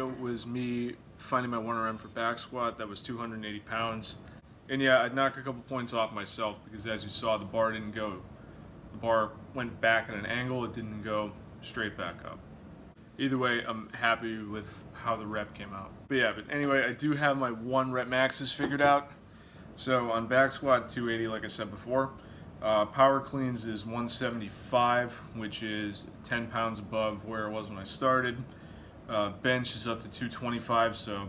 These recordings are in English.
video was me finding my 1RM for back squat that was 280 pounds. And yeah, I'd knock a couple points off myself because as you saw, the bar didn't go. The bar went back at an angle, it didn't go straight back up. Either way, I'm happy with how the rep came out. But anyway, I do have my 1 rep maxes figured out. So on back squat, 280, like I said before. Power cleans is 175, which is 10 pounds above where it was when I started. Bench is up to 225, so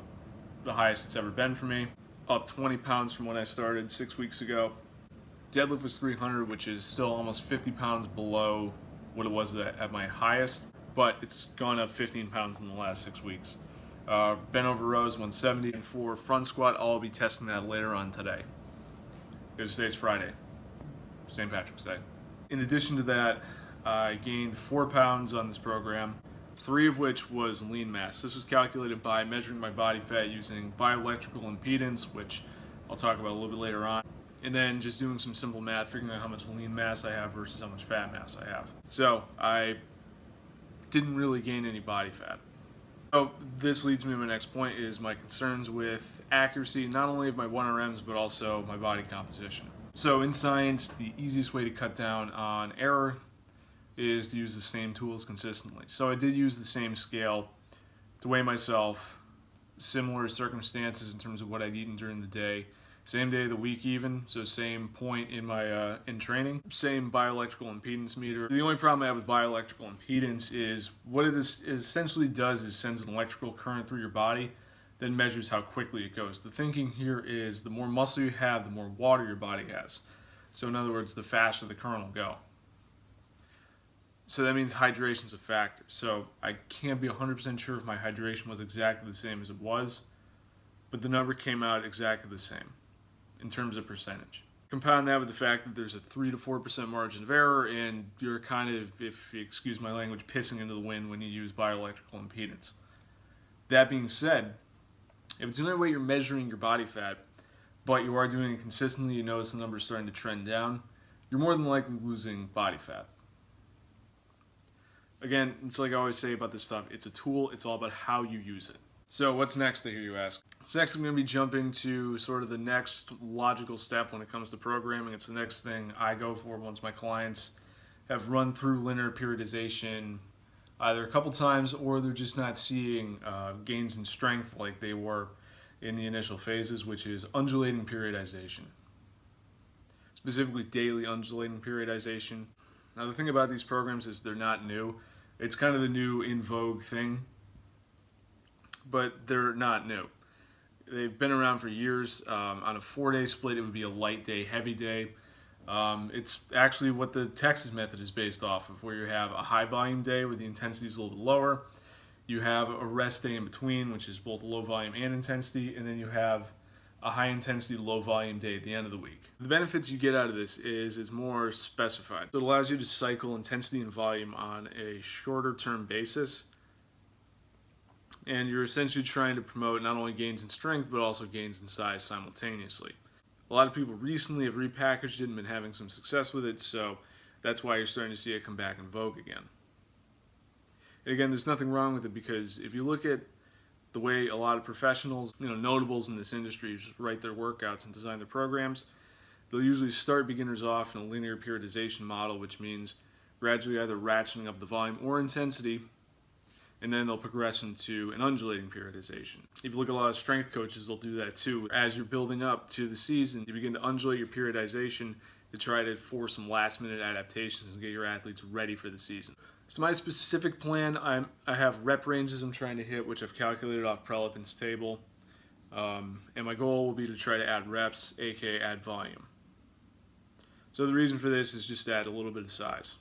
the highest it's ever been for me. Up 20 pounds from when I started 6 weeks ago. Deadlift was 300, which is still almost 50 pounds below what it was at my highest, but it's gone up 15 pounds in the last 6 weeks. Bent over rows 170, and for front squat, I'll be testing that later on today, because today's Friday, St. Patrick's Day. In addition to that, I gained 4 pounds on this program, 3 of which was lean mass. This was calculated by measuring my body fat using bioelectrical impedance, which I'll talk about a little bit later on, and then just doing some simple math, figuring out how much lean mass I have versus how much fat mass I have. So I didn't really gain any body fat. So this leads me to my next point, is my concerns with accuracy, not only of my 1RMs, but also my body composition. So in science, the easiest way to cut down on error is to use the same tools consistently. So I did use the same scale to weigh myself, similar circumstances in terms of what I'd eaten during the day, same day of the week even, so same point in my in training, same bioelectrical impedance meter. The only problem I have with bioelectrical impedance is what it essentially does is sends an electrical current through your body, then measures how quickly it goes. The thinking here is the more muscle you have, the more water your body has. So in other words, the faster the current will go. So that means hydration's a factor. So I can't be 100% sure if my hydration was exactly the same as it was, but the number came out exactly the same in terms of percentage. Compound that with the fact that there's a 3 to 4% margin of error, and you're kind of, if you excuse my language, pissing into the wind when you use bioelectrical impedance. That being said, if it's the only way you're measuring your body fat, but you are doing it consistently, you notice the number is starting to trend down, you're more than likely losing body fat. Again, it's like I always say about this stuff, it's a tool, it's all about how you use it. So what's next, I hear you ask? So next I'm going to be jumping to sort of the next logical step when it comes to programming. It's the next thing I go for once my clients have run through linear periodization either a couple times or they're just not seeing gains in strength like they were in the initial phases, which is undulating periodization. Specifically daily undulating periodization. Now the thing about these programs is they're not new. It's kind of the new in vogue thing, but they're not new. They've been around for years. On a 4-day split, it would be a light day, heavy day. It's actually what the Texas method is based off of, where you have a high volume day where the intensity is a little bit lower. You have a rest day in between, which is both low volume and intensity, and then you have a high intensity, low volume day at the end of the week. The benefits you get out of this is more specified. So it allows you to cycle intensity and volume on a shorter term basis. And you're essentially trying to promote not only gains in strength, but also gains in size simultaneously. A lot of people recently have repackaged it and been having some success with it, so that's why you're starting to see it come back in vogue again. And again, there's nothing wrong with it, because if you look at the way a lot of professionals, notables in this industry just write their workouts and design their programs, they'll usually start beginners off in a linear periodization model, which means gradually either ratcheting up the volume or intensity, and then they'll progress into an undulating periodization. If you look at a lot of strength coaches, they'll do that too. As you're building up to the season, you begin to undulate your periodization to try to force some last-minute adaptations and get your athletes ready for the season. So my specific plan, I have rep ranges I'm trying to hit, which I've calculated off Prelipin's table. And my goal will be to try to add reps, aka add volume. So the reason for this is just to add a little bit of size.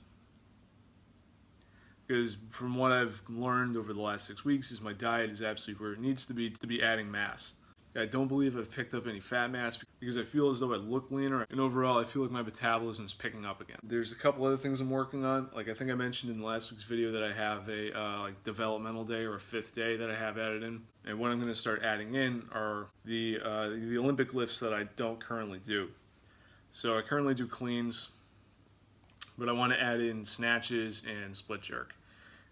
Because from what I've learned over the last 6 weeks is my diet is absolutely where it needs to be adding mass. I don't believe I've picked up any fat mass because I feel as though I look leaner, and overall I feel like my metabolism is picking up again. There's a couple other things I'm working on. Like I think I mentioned in last week's video that I have a like developmental day or a 5th day that I have added in. And what I'm going to start adding in are the Olympic lifts that I don't currently do. So I currently do cleans, but I want to add in snatches and split jerk.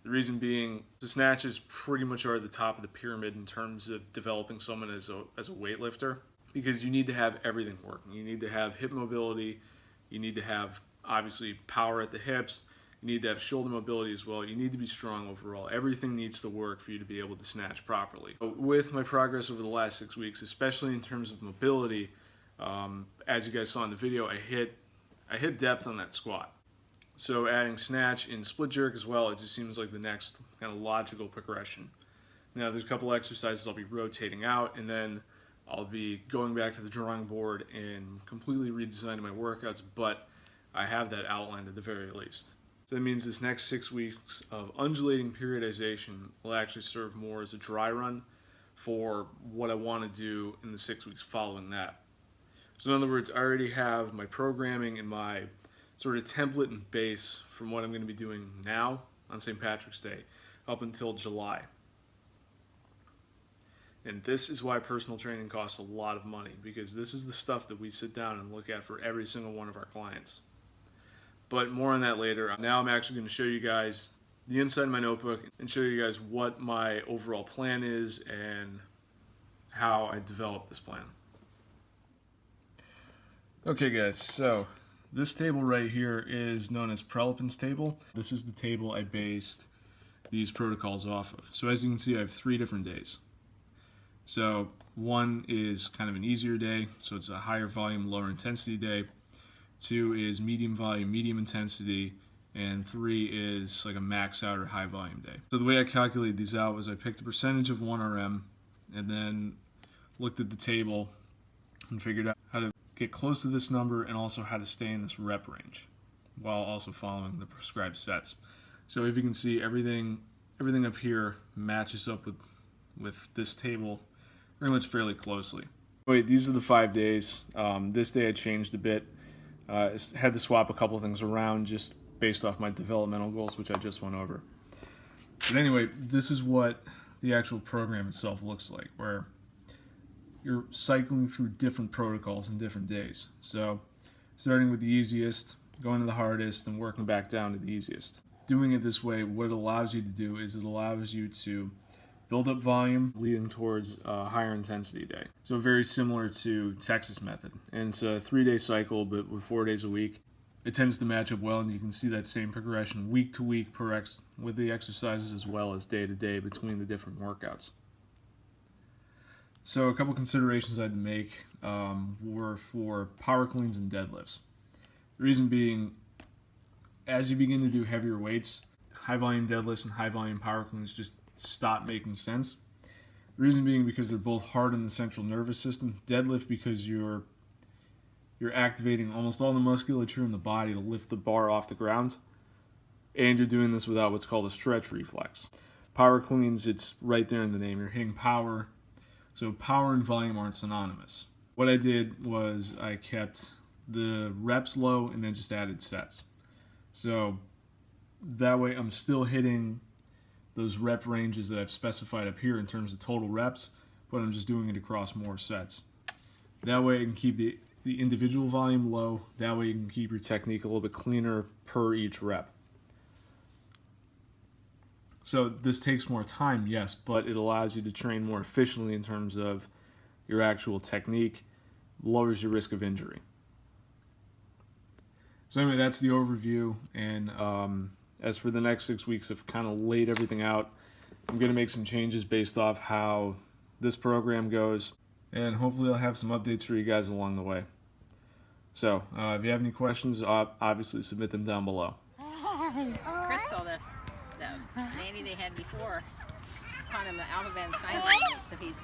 The reason being, the snatches pretty much are at the top of the pyramid in terms of developing someone as a weightlifter, because you need to have everything working. You need to have hip mobility, you need to have obviously power at the hips, you need to have shoulder mobility as well, you need to be strong overall. Everything needs to work for you to be able to snatch properly. With my progress over the last 6 weeks, especially in terms of mobility, as you guys saw in the video, I hit depth on that squat. So adding snatch and split jerk as well, it just seems like the next kind of logical progression. Now there's a couple exercises I'll be rotating out, and then I'll be going back to the drawing board and completely redesigning my workouts, but I have that outlined at the very least. So that means this next 6 weeks of undulating periodization will actually serve more as a dry run for what I want to do in the 6 weeks following that. So in other words, I already have my programming and my sort of template and base from what I'm going to be doing now on St. Patrick's Day up until July. And this is why personal training costs a lot of money, because this is the stuff that we sit down and look at for every single one of our clients. But more on that later. Now I'm actually going to show you guys the inside of my notebook and show you guys what my overall plan is and how I developed this plan. Okay guys, so this table right here is known as Prelepin's table. This is the table I based these protocols off of. So as you can see, I have 3 different days. So 1 is kind of an easier day, so it's a higher volume, lower intensity day. 2 is medium volume, medium intensity, and 3 is like a max out or high volume day. So the way I calculated these out was I picked a percentage of 1RM and then looked at the table and figured out how to get close to this number and also how to stay in this rep range while also following the prescribed sets. So if you can see, everything up here matches up with this table pretty much fairly closely. Wait, these are the 5 days. This day I changed a bit. Had to swap a couple things around just based off my developmental goals, which I just went over. But anyway, this is what the actual program itself looks like, where you're cycling through different protocols in different days. So starting with the easiest, going to the hardest, and working back down to the easiest. Doing it this way, what it allows you to do is it allows you to build up volume leading towards a higher intensity day. So very similar to Texas method. And it's a 3-day cycle, but with 4 days a week. It tends to match up well, and you can see that same progression week to week with the exercises as well as day to day between the different workouts. So a couple considerations I had to make were for power cleans and deadlifts. The reason being, as you begin to do heavier weights, high volume deadlifts and high volume power cleans just stop making sense. The reason being because they're both hard on the central nervous system. Deadlift because you're activating almost all the musculature in the body to lift the bar off the ground, and you're doing this without what's called a stretch reflex. Power cleans, it's right there in the name. You're hitting power. So power and volume aren't synonymous. What I did was I kept the reps low and then just added sets. So that way I'm still hitting those rep ranges that I've specified up here in terms of total reps, but I'm just doing it across more sets. That way I can keep the individual volume low. That way you can keep your technique a little bit cleaner per each rep. So this takes more time, yes, but it allows you to train more efficiently in terms of your actual technique, lowers your risk of injury. So anyway, that's the overview, and as for the next 6 weeks, I've kind of laid everything out. I'm going to make some changes based off how this program goes, and hopefully I'll have some updates for you guys along the way. So if you have any questions, obviously submit them down below. Crystal, the nanny they had before, taught him the alphabet and sign language, so he's